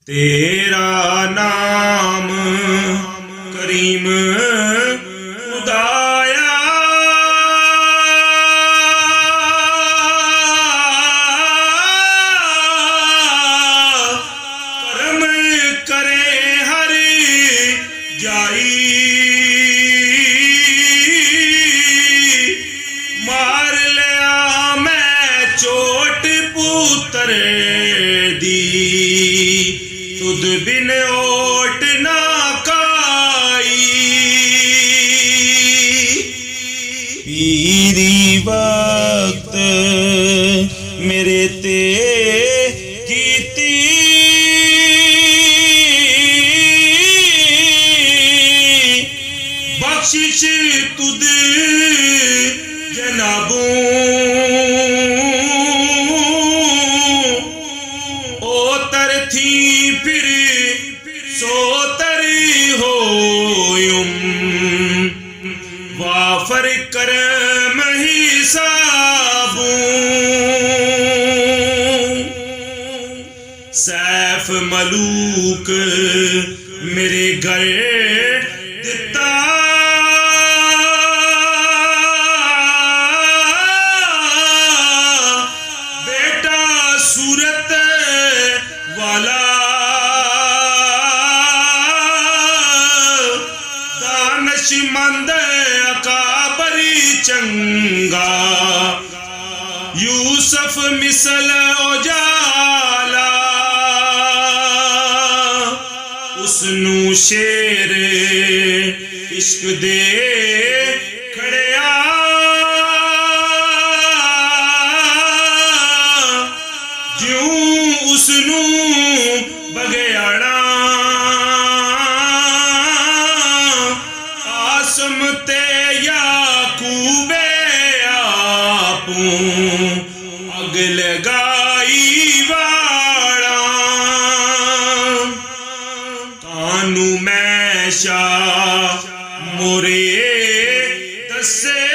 तेरा नाम करीम खुदाया करम करे हर जाई मार लिया मैं चोट पुत्र दी तुद बिन ओट ना काई पीरी वक्त मेरे ते कीती बख्शिश तुद जनाबों ओ तरथी फिर सोतर होयुम वाफर करम हिसाबू सैफ मलूक मेरे घर दिता बेटा सूरत वाला दानशमंद अकाबरी चंगा यूसुफ मिसल उजाला उसनू शेर इश्क दे खड़िया ज्यों उसनू बघियाड़ा आसम ते याकूबे आपू अग लगाई वाड़ा कानू मैं शाह मोरे दसे